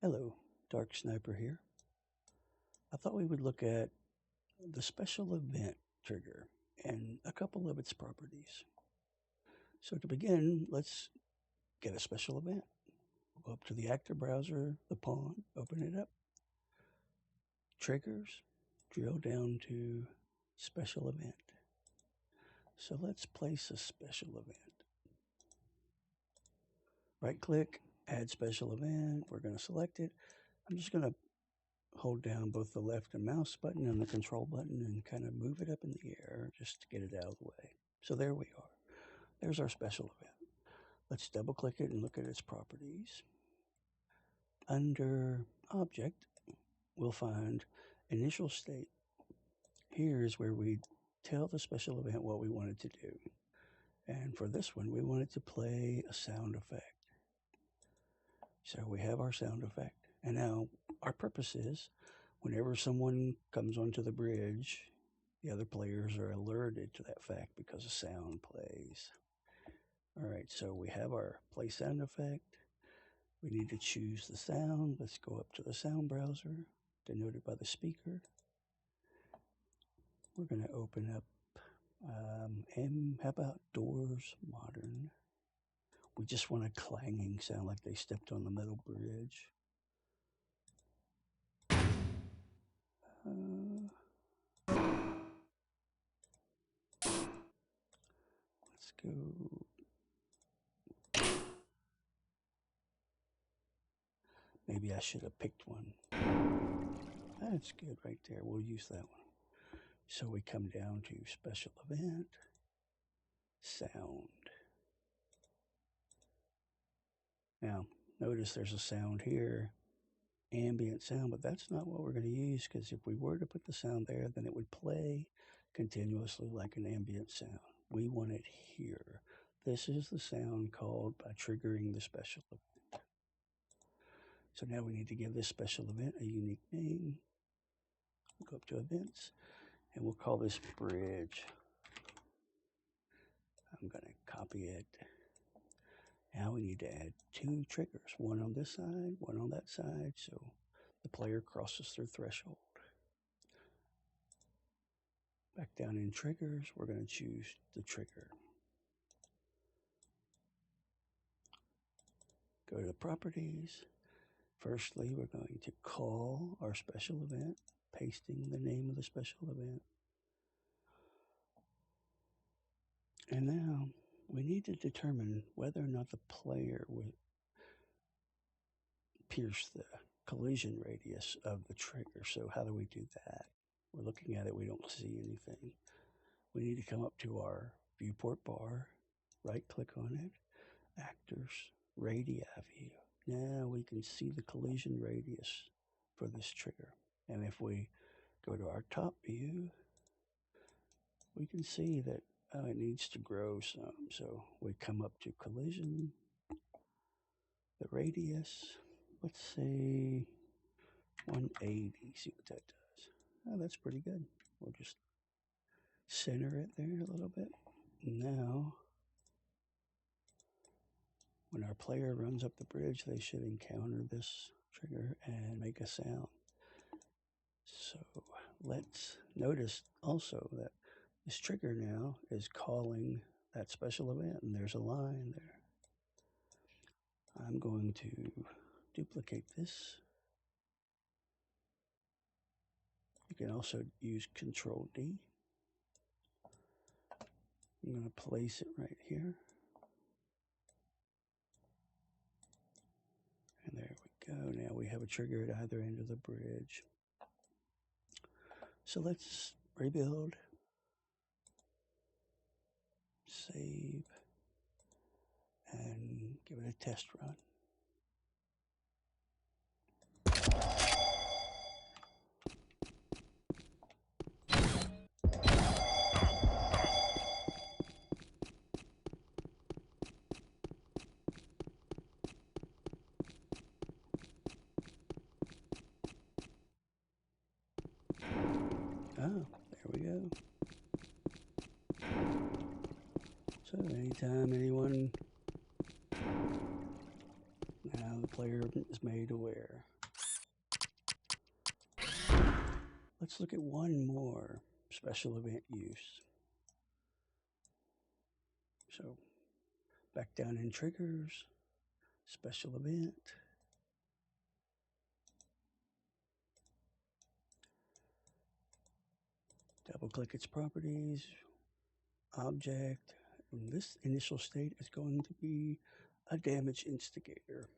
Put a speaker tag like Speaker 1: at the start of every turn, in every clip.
Speaker 1: Hello, Dark Sniper here. I thought we would look at the special event trigger and a couple of its properties. So to begin, let's get a special event. Go up to the actor browser, the pawn, open it up. Triggers, drill down to special event. So let's place a special event. Right click, add special event. We're going to select it. I'm just going to hold down both the left and mouse button and the control button and kind of move it up in the air just to get it out of the way. So there we are. There's our special event. Let's double click it and look at its properties. Under Object, we'll find Initial State. Here's where we tell the special event what we want it to do. And for this one, we want it to play a sound effect. So we have our sound effect. And now our purpose is whenever someone comes onto the bridge, the other players are alerted to that fact because a sound plays. All right, so we have our play sound effect. We need to choose the sound. Let's go up to the sound browser, denoted by the speaker. We're going to open up, how about Doors Modern? We just want a clanging sound like they stepped on the metal bridge. Let's go. Maybe I should have picked one. That's good right there. We'll use that one. So we come down to Special Event, Sound. Now, notice there's a sound here, ambient sound, but that's not what we're going to use because if we were to put the sound there, then it would play continuously like an ambient sound. We want it here. This is the sound called by triggering the special event. So now we need to give this special event a unique name. We'll go up to Events, and we'll call this Bridge. I'm going to copy it. Now we need to add two triggers, one on this side, one on that side, so the player crosses through threshold. Back down in triggers, we're going to choose the trigger. Go to properties. Firstly, we're going to call our special event, pasting the name of the special event. And now we need to determine whether or not the player would pierce the collision radius of the trigger. So how do we do that? We're looking at it, we don't see anything. We need to come up to our viewport bar, right click on it, Actors, Radii View. Now we can see the collision radius for this trigger. And if we go to our top view, we can see that it needs to grow some. So we come up to collision, the radius, let's say 180, see what that does. Oh, that's pretty good. We'll just center it there a little bit. Now, when our player runs up the bridge, they should encounter this trigger and make a sound. So let's notice also that this trigger now is calling that special event, and there's a line there. I'm going to duplicate this. You can also use Control D. I'm going to place it right here. And there we go. Now we have a trigger at either end of the bridge. So let's rebuild. Save. And give it a test run. Oh, there we go. So anytime anyone, now the player is made aware. Let's look at one more special event use. So back down in triggers, special event. Double click its properties, object, and this initial state is going to be a damage instigator.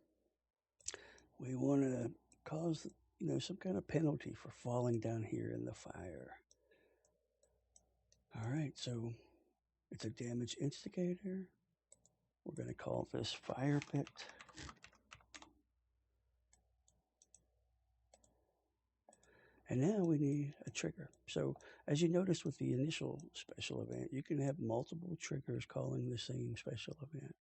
Speaker 1: We want to cause, some kind of penalty for falling down here in the fire. All right, so it's a damage instigator. We're going to call this fire pit. And now we need a trigger. So as you noticed with the initial special event, you can have multiple triggers calling the same special event.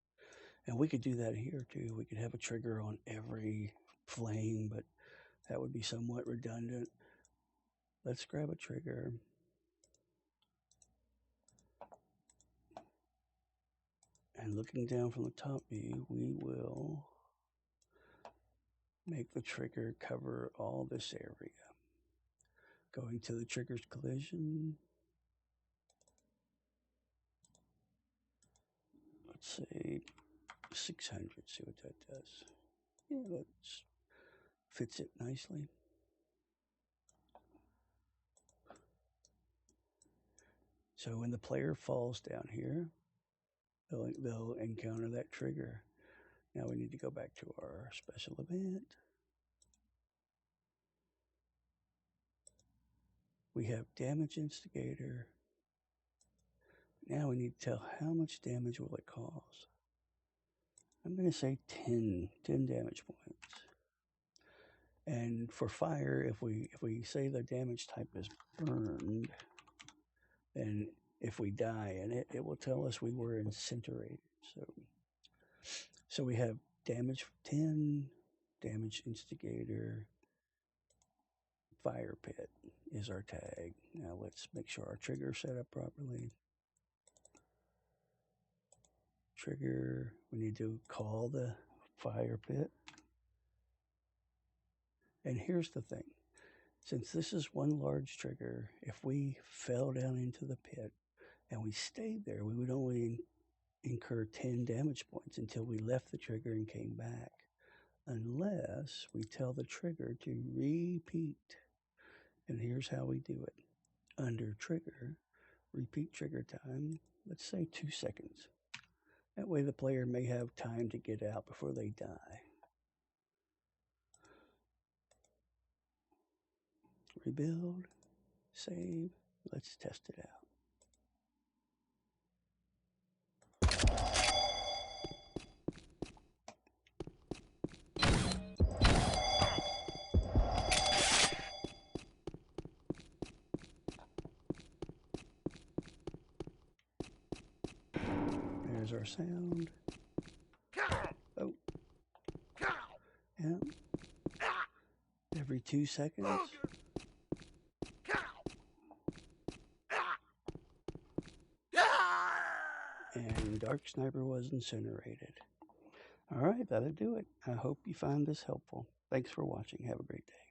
Speaker 1: And we could do that here too. We could have a trigger on every flame, but that would be somewhat redundant. Let's grab a trigger. And looking down from the top view, we will make the trigger cover all this area. Going to the trigger's collision. Let's say 600, see what that does. Yeah, that fits it nicely. So when the player falls down here, they'll encounter that trigger. Now we need to go back to our special event. We have damage instigator. Now we need to tell how much damage will it cause. I'm going to say 10 damage points. And for fire, if we say the damage type is burned, then if we die in it, it will tell us we were incinerated. So we have damage 10, damage instigator, fire pit is our tag. Now let's make sure our trigger is set up properly. Trigger, we need to call the fire pit. And here's the thing. Since this is one large trigger, if we fell down into the pit and we stayed there, we would only incur 10 damage points until we left the trigger and came back. Unless we tell the trigger to repeat. And here's how we do it. Under trigger, repeat trigger time, let's say 2 seconds. That way the player may have time to get out before they die. Rebuild, save, let's test it out. There's our sound. Oh. Yeah. Every 2 seconds. And Dark Sniper was incinerated. All right, that'll do it. I hope you found this helpful. Thanks for watching. Have a great day.